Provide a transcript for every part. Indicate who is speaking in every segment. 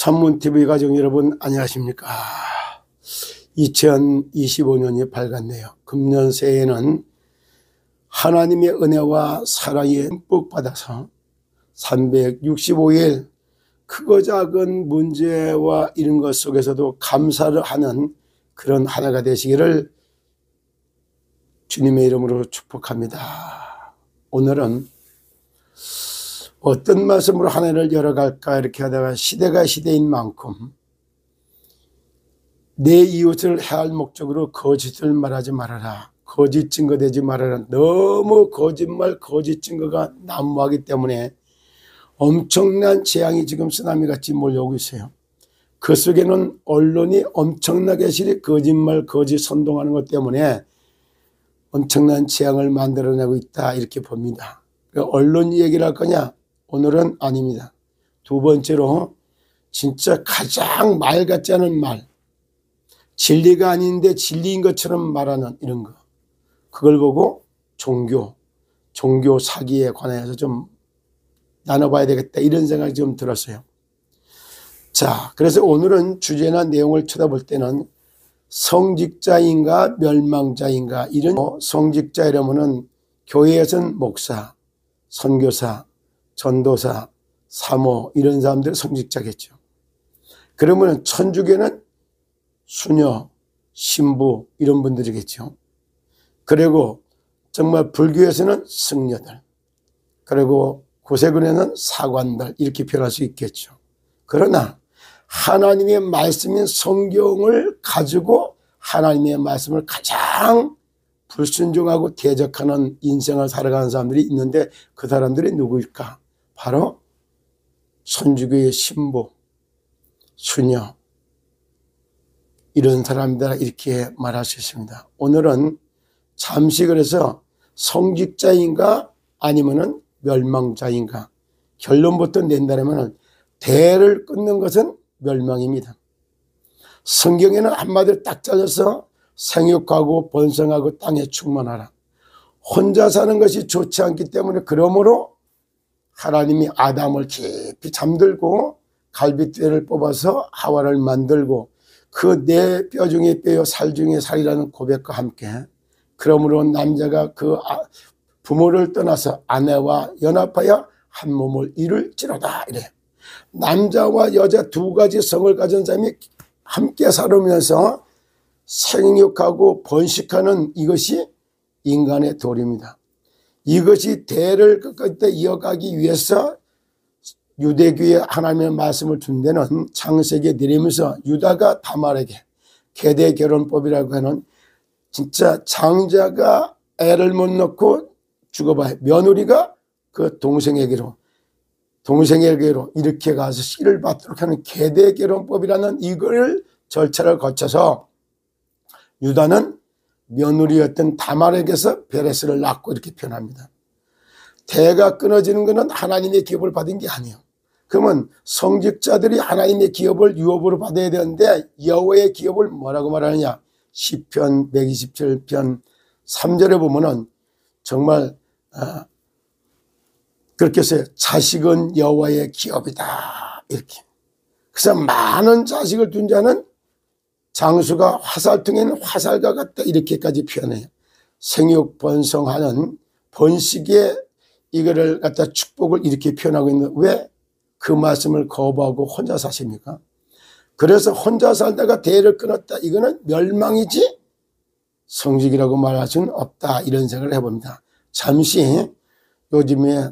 Speaker 1: 산문TV 가족 여러분 안녕하십니까. 2025년이 밝았네요. 금년 새해에는 하나님의 은혜와 사랑에 듬뿍 받아서 365일 크고 작은 문제와 이런 것 속에서도 감사를 하는 그런 한 해가 되시기를 주님의 이름으로 축복합니다. 오늘은 어떤 말씀으로 한 해를 열어갈까 이렇게 하다가 시대가 시대인 만큼 내 이웃을 해할 목적으로 거짓을 말하지 말아라, 거짓 증거 되지 말아라. 너무 거짓말 거짓 증거가 난무하기 때문에 엄청난 재앙이 지금 쓰나미같이 몰려오고 있어요. 그 속에는 언론이 엄청나게 실이 거짓말 거짓 선동하는 것 때문에 엄청난 재앙을 만들어내고 있다 이렇게 봅니다. 언론 얘기를 할 거냐? 오늘은 아닙니다. 두 번째로 진짜 가장 말 같지 않은 말, 진리가 아닌데 진리인 것처럼 말하는 이런 거, 그걸 보고 종교 사기에 관해서 좀 나눠봐야 되겠다 이런 생각이 좀 들었어요. 자, 그래서 오늘은 주제나 내용을 쳐다볼 때는 성직자인가 멸망자인가, 이런 성직자 이러면은 교회에서는 목사, 선교사, 전도사, 사모 이런 사람들이 성직자겠죠. 그러면 천주교는 수녀, 신부 이런 분들이겠죠. 그리고 정말 불교에서는 승려들, 그리고 고세군에는 사관들 이렇게 표현할 수 있겠죠. 그러나 하나님의 말씀인 성경을 가지고 하나님의 말씀을 가장 불순종하고 대적하는 인생을 살아가는 사람들이 있는데 그 사람들이 누구일까? 바로 천주교의 신부, 수녀 이런 사람이다 이렇게 말할 수 있습니다. 오늘은 잠시 그래서 성직자인가 아니면은 멸망자인가 결론부터 낸다면 대를 끊는 것은 멸망입니다. 성경에는 한마디로 딱 잘라서 생육하고 번성하고 땅에 충만하라. 혼자 사는 것이 좋지 않기 때문에 그러므로 하나님이 아담을 깊이 잠들고 갈빗대를 뽑아서 하와를 만들고 그 내 뼈 중에 뼈요 살 중에 살이라는 고백과 함께 그러므로 남자가 그 부모를 떠나서 아내와 연합하여 한 몸을 이룰지로다 이래. 남자와 여자 두 가지 성을 가진 사람이 함께 살으면서 생육하고 번식하는 이것이 인간의 도리입니다. 이것이 대를 끝까지 이어가기 위해서 유대교의 하나님의 말씀을 준 데는 창세기에 내리면서 유다가 다말에게 계대 결혼법이라고 하는 진짜 장자가 애를 못 낳고 죽어봐야 며느리가 그 동생에게로 이렇게 가서 씨를 받도록 하는 계대 결혼법이라는 이걸 절차를 거쳐서 유다는 며느리였던 다말에게서 베레스를 낳고 이렇게 표현합니다. 대가 끊어지는 것은 하나님의 기업을 받은 게 아니에요. 그러면 성직자들이 하나님의 기업을 유업으로 받아야 되는데 여호와의 기업을 뭐라고 말하느냐? 시편 127편 3절에 보면은 정말 그렇게 해서 자식은 여호와의 기업이다 이렇게. 그래서 많은 자식을 둔 자는 장수가 화살통에는 화살과 같다 이렇게까지 표현해요. 생육 번성하는 번식의 이거를 갖다 축복을 이렇게 표현하고 있는, 왜 그 말씀을 거부하고 혼자 사십니까? 그래서 혼자 살다가 대를 끊었다, 이거는 멸망이지 성직이라고 말할 수는 없다 이런 생각을 해봅니다. 잠시 요즘에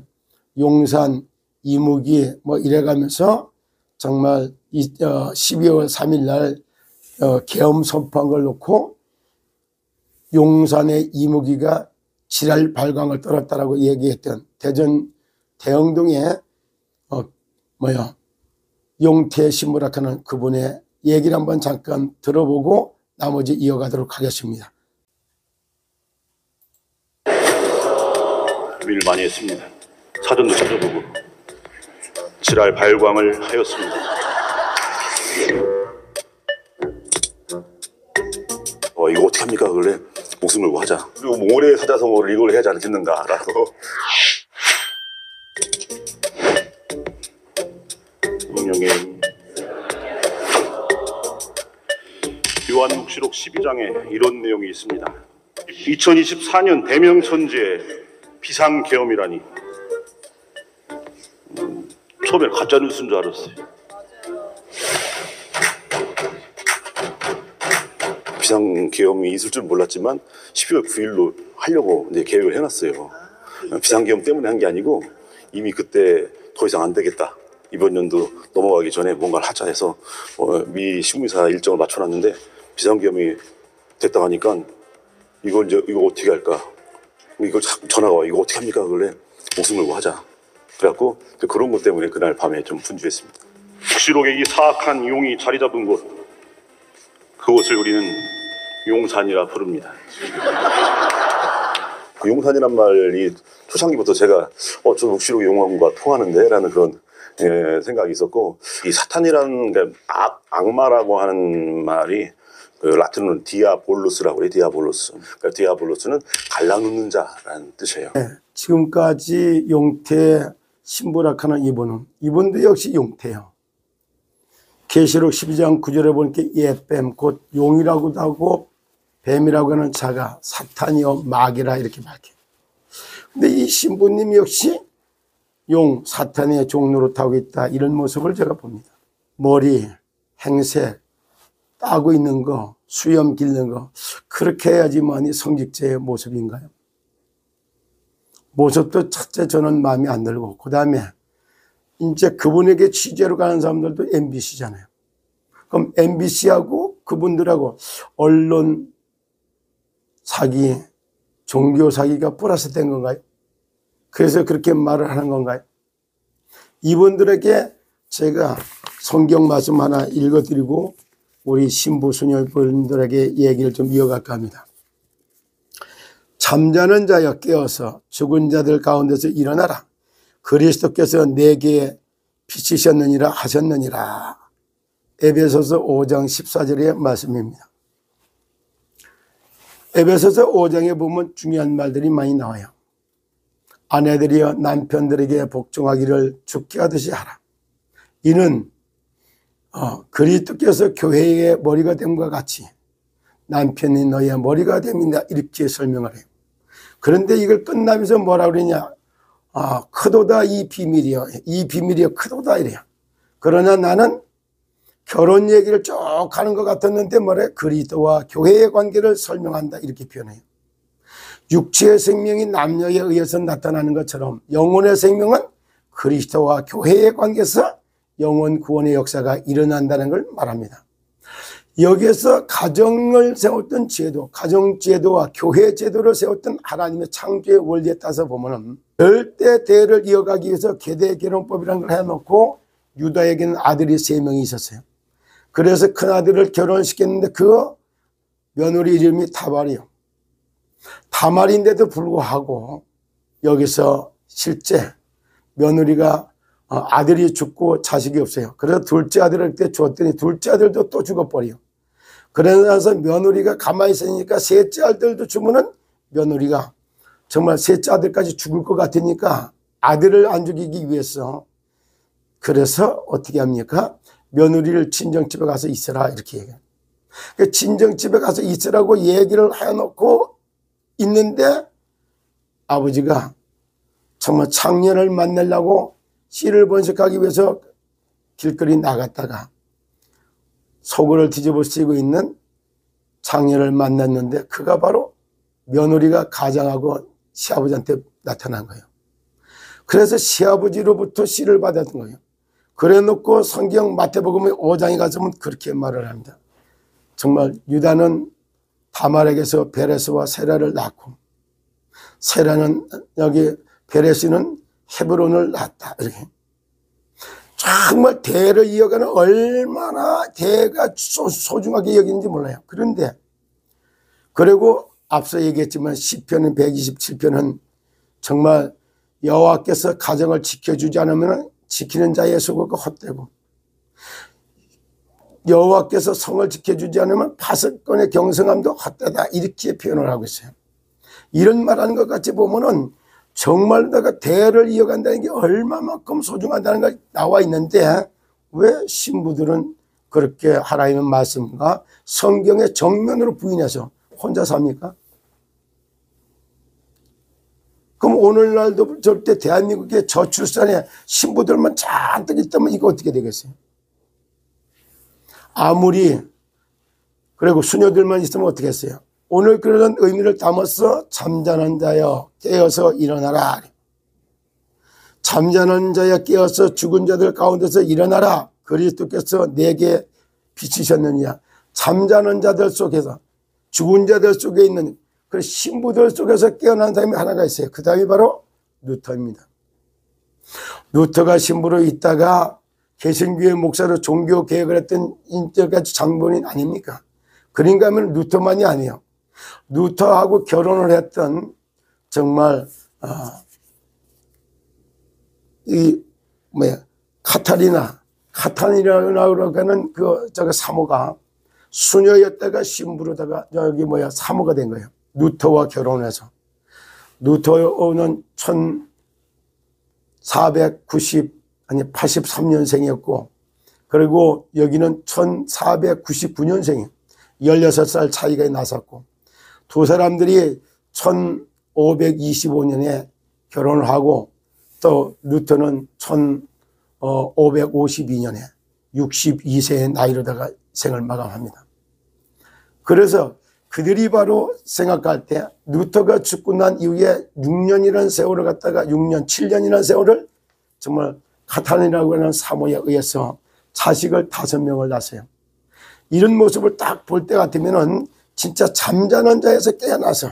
Speaker 1: 용산 이무기 뭐 이래가면서 정말 12월 3일 날 계엄 선포한 걸 놓고 용산의 이무기가 지랄 발광을 떨었다라고 얘기했던 대전 대흥동에 용태 신부라고 하는 그분의 얘기를 한번 잠깐 들어보고 나머지 이어가도록 하겠습니다.
Speaker 2: 고민을 많이 했습니다. 사전도 찾아보고 지랄 발광을 하였습니다. 이거 어떻게 합니까? 그래 목숨 걸고 하자. 그리고 모래 사자성어를 이걸 해야지 않겠는가라고. 성령의 요한묵시록 12장에 이런 내용이 있습니다. 2024년 대명천지의 비상계엄이라니. 처음에 가짜뉴스인 줄 알았어요. 비상계엄이 있을 줄 몰랐지만 12월 9일로 하려고 이제 계획을 해놨어요. 비상계엄 때문에 한 게 아니고 이미 그때 더 이상 안 되겠다. 이번 연도 넘어가기 전에 뭔가를 하자 해서 미 식무사 일정을 맞춰놨는데 비상계엄이 됐다 하니까 이거 어떻게 할까? 이거 자꾸 전화가 와. 이거 어떻게 합니까? 그래 목숨 걸고 하자. 그래갖고 그런 것 때문에 그날 밤에 좀 분주했습니다. 묵시록의 이 사악한 용이 자리 잡은 곳, 그곳을 우리는 용산이라 부릅니다. 그 용산이란 말이 초창기부터 제가 저 묵시록 용왕과 통하는데 라는 그런 생각이 있었고, 이 사탄이라는 악마라고 하는 말이 그 라틴어는 디아볼로스라고 해요. 디아볼로스. 그러니까 디아볼로스는 갈라놓는 자라는 뜻이에요.
Speaker 1: 네, 지금까지 용태 신부락하는 이분도 역시 용태요. 계시록 12장 9절에 보니까 예뱀 곧 용이라고도 하고 뱀이라고 하는 자가 사탄이요 마귀라 이렇게 밝혀요. 근데 이 신부님 역시 용 사탄의 종로로 타고 있다, 이런 모습을 제가 봅니다. 머리, 행색, 따고 있는 거, 수염 기르는 거, 그렇게 해야지만이 성직자의 모습인가요? 모습도 첫째 저는 마음에 안 들고, 그 다음에 이제 그분에게 취재로 가는 사람들도 MBC잖아요. 그럼 MBC하고 그분들하고 언론 사기, 종교 사기가 플러스 된 건가요? 그래서 그렇게 말을 하는 건가요? 이분들에게 제가 성경 말씀 하나 읽어드리고 우리 신부 수녀분들에게 얘기를 좀 이어갈까 합니다. 잠자는 자여 깨어서 죽은 자들 가운데서 일어나라. 그리스도께서 내게 비치셨느니라 하셨느니라. 에베소서 5장 14절의 말씀입니다. 에베소서 5장에 보면 중요한 말들이 많이 나와요. 아내들이여 남편들에게 복종하기를 죽게 하듯이 하라. 이는 그리스도께서 교회의 머리가 됨과 같이 남편이 너의 머리가 됨이다, 이렇게 설명을 해요. 그런데 이걸 끝나면서 뭐라 그러냐, 크도다 이 비밀이여, 이 비밀이여 크도다 이래요. 그러나 나는 결혼 얘기를 쭉 하는 것 같았는데 뭐래, 그리스도와 교회의 관계를 설명한다, 이렇게 표현해요. 육체의 생명이 남녀에 의해서 나타나는 것처럼 영혼의 생명은 그리스도와 교회의 관계에서 영혼 구원의 역사가 일어난다는 걸 말합니다. 여기에서 가정을 세웠던 제도, 가정제도와 교회 제도를 세웠던 하나님의 창조의 원리에 따라서 보면 절대 대를 이어가기 위해서 계대 결혼법이라는 걸 해놓고 유다에게는 아들이 3명이 있었어요. 그래서 큰아들을 결혼시켰는데 그 며느리 이름이 다말이요. 다말인데도 불구하고 여기서 실제 며느리가 아들이 죽고 자식이 없어요. 그래서 둘째 아들을 그때 주었더니 둘째 아들도 또 죽어버려요. 그러면서 며느리가 가만히 있으니까 셋째 아들도 주면은 며느리가 정말 셋째 아들까지 죽을 것 같으니까 아들을 안 죽이기 위해서 그래서 어떻게 합니까? 며느리를 친정집에 가서 있으라, 이렇게 얘기해요. 친정집에 가서 있으라고 얘기를 해놓고 있는데 아버지가 정말 창녀를 만나려고 씨를 번식하기 위해서 길거리 나갔다가 속을 뒤집어 쓰고 있는 창녀를 만났는데 그가 바로 며느리가 가장하고 시아버지한테 나타난 거예요. 그래서 시아버지로부터 씨를 받았던 거예요. 그래 놓고 성경 마태복음 5장에 가서는 그렇게 말을 합니다. 정말 유다는 다말에게서 베레스와 세라를 낳고 세라는 여기 베레스는 헤브론을 낳았다, 이렇게. 정말 대를 이어가는 얼마나 대가 소중하게 여기는지 몰라요. 그런데 그리고 앞서 얘기했지만 시편은 127편은 정말 여호와께서 가정을 지켜주지 않으면 지키는 자의 수고가 헛되고 여호와께서 성을 지켜주지 않으면 파석권의 경성함도 헛되다, 이렇게 표현을 하고 있어요. 이런 말하는 것 같이 보면은 정말 내가 대를 이어간다는 게 얼마만큼 소중하다는 걸 나와 있는데 왜 신부들은 그렇게 하나님의 말씀과 성경의 정면으로 부인해서 혼자 삽니까? 그럼 오늘날도 절대 대한민국의 저출산에 신부들만 잔뜩 있다면 이거 어떻게 되겠어요? 아무리 그리고 수녀들만 있으면 어떻게 했어요? 오늘 그런 의미를 담아서 잠자는 자여 깨어서 일어나라. 잠자는 자여 깨어서 죽은 자들 가운데서 일어나라. 그리스도께서 내게 비치셨느냐. 잠자는 자들 속에서 죽은 자들 속에 있는 그 신부들 속에서 깨어난 사람이 하나가 있어요. 그 사람이 바로 루터입니다. 루터가 신부로 있다가 개신교회 목사로 종교 개혁을 했던 인적까지 장본인 아닙니까? 그런가 하면 루터만이 아니에요. 루터하고 결혼을 했던 정말 카타리나라고 하는 그 사모가 수녀였다가 신부로다가 사모가 된 거예요. 루터와 결혼해서. 루터는 83년생이었고 그리고 여기는 1499년생이에요. 16살 차이가 났었고 두 사람들이 1525년에 결혼을 하고 또 루터는 1552년에 62세의 나이로다가 생을 마감합니다. 그래서 그들이 바로 생각할 때 루터가 죽고 난 이후에 6년이라는 세월을 갖다가 6년, 7년이라는 세월을 정말 카타린이라고 하는 사모에 의해서 자식을 5명을 낳았어요. 이런 모습을 딱 볼 때 같으면은 진짜 잠자는 자에서 깨어나서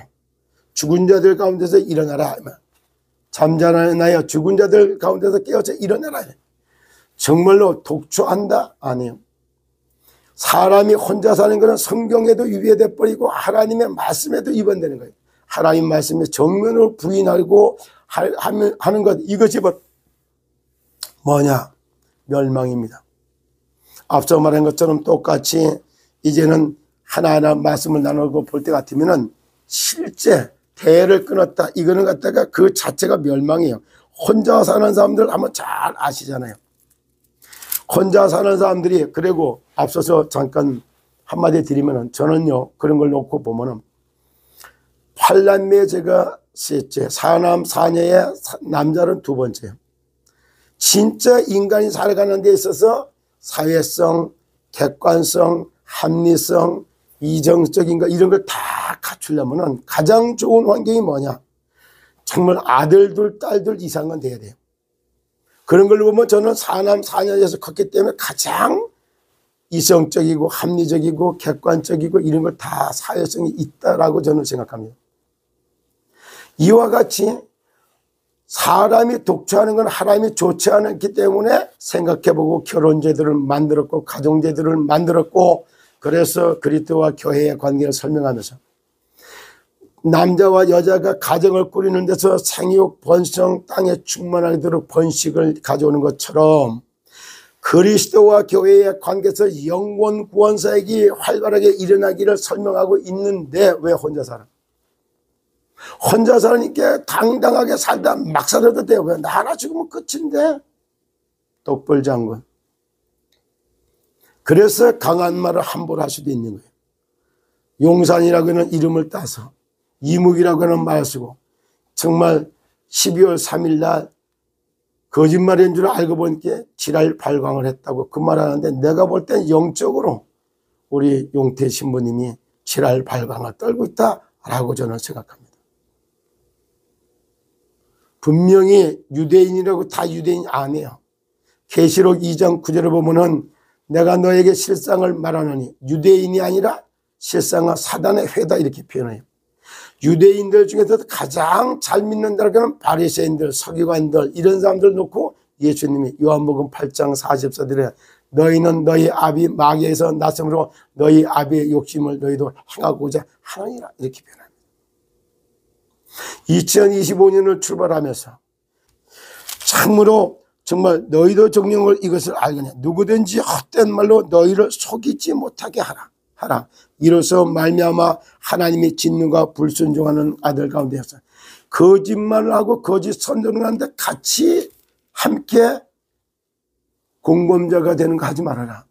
Speaker 1: 죽은 자들 가운데서 일어나라. 잠자는 나여 죽은 자들 가운데서 깨어서 일어나라. 정말로 독초한다? 아니에요. 사람이 혼자 사는 것은 성경에도 위배돼 버리고 하나님의 말씀에도 위반되는 거예요. 하나님 말씀에 정면으로 부인하고 하는 것, 이것이 뭐냐? 멸망입니다. 앞서 말한 것처럼 똑같이 이제는 하나하나 말씀을 나누고 볼 때 같으면은 실제 대를 끊었다. 이거는 갖다가 그 자체가 멸망이에요. 혼자 사는 사람들 한번 잘 아시잖아요. 혼자 사는 사람들이, 그리고 앞서서 잠깐 한마디 드리면은 저는요, 그런 걸 놓고 보면은 8남매 제가 셋째, 4남 4녀의 남자는 2번째예요. 진짜 인간이 살아가는 데 있어서 사회성, 객관성, 합리성, 이정적인 거 이런 걸 다 갖추려면은 가장 좋은 환경이 뭐냐? 정말 아들들, 딸들 이상은 돼야 돼요. 그런 걸 보면 저는 4남 4녀에서 컸기 때문에 가장 이성적이고 합리적이고 객관적이고 이런 걸 다 사회성이 있다라고 저는 생각합니다. 이와 같이 사람이 독초하는 건 하나님이 좋지 않기 때문에 생각해보고 결혼제도를 만들었고 가정제도를 만들었고, 그래서 그리스도와 교회의 관계를 설명하면서 남자와 여자가 가정을 꾸리는 데서 생육, 번성, 땅에 충만하게 도록 번식을 가져오는 것처럼 그리스도와 교회의 관계에서 영원 구원 사역이 활발하게 일어나기를 설명하고 있는데 왜 혼자 살아? 혼자 사니까 당당하게 살다 막 살아도 돼요. 왜? 나 하나 죽으면 끝인데. 똑벌장군. 그래서 강한 말을 함부로 할 수도 있는 거예요. 용산이라고 하는 이름을 따서 이묵이라고 하는 말을 쓰고 정말 12월 3일 날 거짓말인 줄 알고 보니까 지랄 발광을 했다고 그 말 하는데, 내가 볼 땐 영적으로 우리 용태 신부님이 지랄 발광을 떨고 있다라고 저는 생각합니다. 분명히 유대인이라고 다 유대인이 아니에요. 계시록 2장 9절을 보면은 내가 너에게 실상을 말하노니 유대인이 아니라 실상은 사단의 회다 이렇게 표현해요. 유대인들 중에서도 가장 잘 믿는다고 하는 바리새인들, 서기관들 이런 사람들 놓고 예수님이 요한복음 8장 44절에 너희는 너희 아비 마귀에서 나섬으로 너희 아비의 욕심을 너희도 행하고자 하느니라 이렇게 표현합니다. 2025년을 출발하면서 참으로 정말 너희도 정령을 이것을 알겠냐. 누구든지 헛된 말로 너희를 속이지 못하게 하라. 이로써 말미암아 하나님의 진노가 불순종하는 아들 가운데서 거짓말을 하고 거짓 선전을 하는데 같이 함께 공범자가 되는 거 하지 말아라.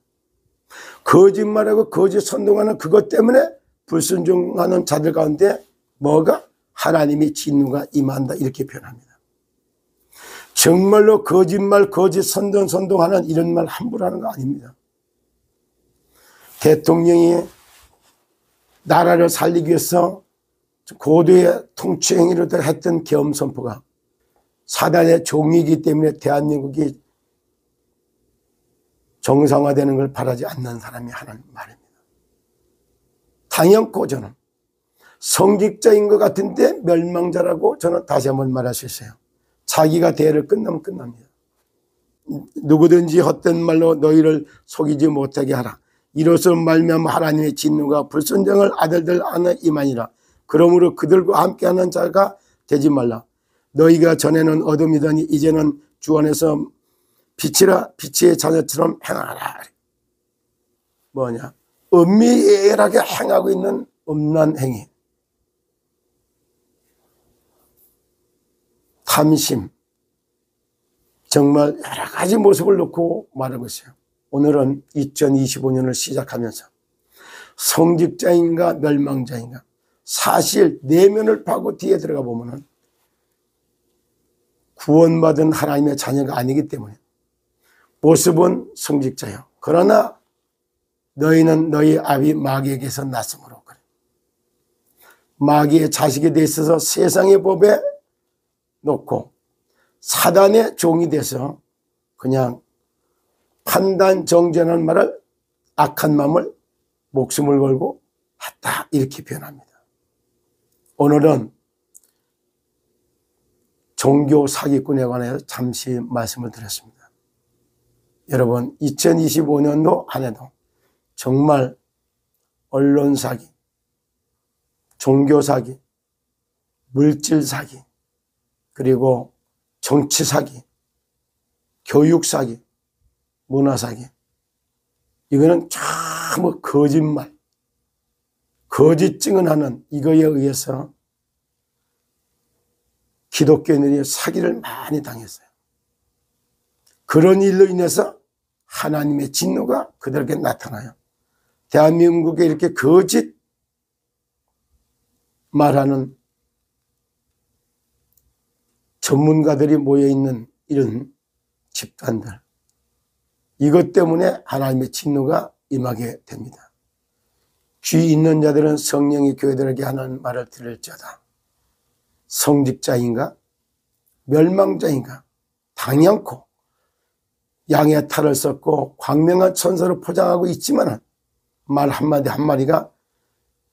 Speaker 1: 거짓말하고 거짓 선동하는 그것 때문에 불순종하는 자들 가운데 뭐가? 하나님의 진노가 임한다, 이렇게 표현합니다. 정말로 거짓말, 거짓 선동하는 이런 말 함부로 하는 거 아닙니다. 대통령이 나라를 살리기 위해서 고도의 통치행위를 했던 계엄 선포가 사단의 종이기 때문에 대한민국이 정상화되는 걸 바라지 않는 사람이 하는 말입니다. 당연코 저는 성직자인 것 같은데 멸망자라고 저는 다시 한번 말할 수 있어요. 자기가 대를 끝나면 끝납니다. 누구든지 헛된 말로 너희를 속이지 못하게 하라. 이로써 말미암아 하나님의 진노가 불순종할 아들들 안에 임하니라. 그러므로 그들과 함께하는 자가 되지 말라. 너희가 전에는 어둠이더니 이제는 주 안에서 빛이라. 빛의 자녀처럼 행하라. 뭐냐? 은밀하게 행하고 있는 음란 행위, 탐심, 정말 여러 가지 모습을 놓고 말하고 있어요. 오늘은 2025년을 시작하면서 성직자인가 멸망자인가, 사실 내면을 파고 뒤에 들어가 보면은 구원받은 하나님의 자녀가 아니기 때문에 모습은 성직자요. 그러나 너희는 너희 아비 마귀에게서 났으므로 그래. 마귀의 자식이 돼 있어서 세상의 법에 놓고 사단의 종이 돼서 그냥 판단 정죄하는 말을 악한 마음을 목숨을 걸고 했다, 이렇게 표현합니다. 오늘은 종교 사기꾼에 관해서 잠시 말씀을 드렸습니다. 여러분, 2025년도 한 해도 정말 언론 사기, 종교 사기, 물질 사기, 그리고 정치 사기, 교육 사기, 문화 사기, 이거는 전부 거짓말, 거짓 증언하는 이거에 의해서 기독교인들이 사기를 많이 당했어요. 그런 일로 인해서 하나님의 진노가 그들에게 나타나요. 대한민국에 이렇게 거짓 말하는 전문가들이 모여있는 이런 집단들, 이것 때문에 하나님의 진노가 임하게 됩니다. 귀 있는 자들은 성령이 교회들에게 하는 말을 들을지어다. 성직자인가 멸망자인가, 당연코 양의 탈을 썼고 광명한 천사로 포장하고 있지만 말 한마디 한마디가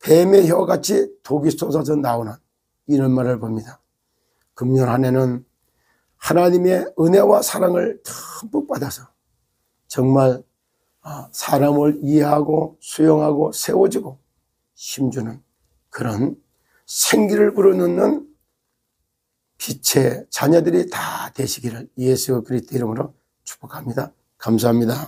Speaker 1: 뱀의 혀같이 독이 쏟아져 나오는 이런 말을 봅니다. 금년 한 해는 하나님의 은혜와 사랑을 듬뿍 받아서 정말 사람을 이해하고 수용하고 세워주고 힘주는 그런 생기를 불어넣는 빛의 자녀들이 다 되시기를 예수 그리스도 이름으로 축복합니다. 감사합니다.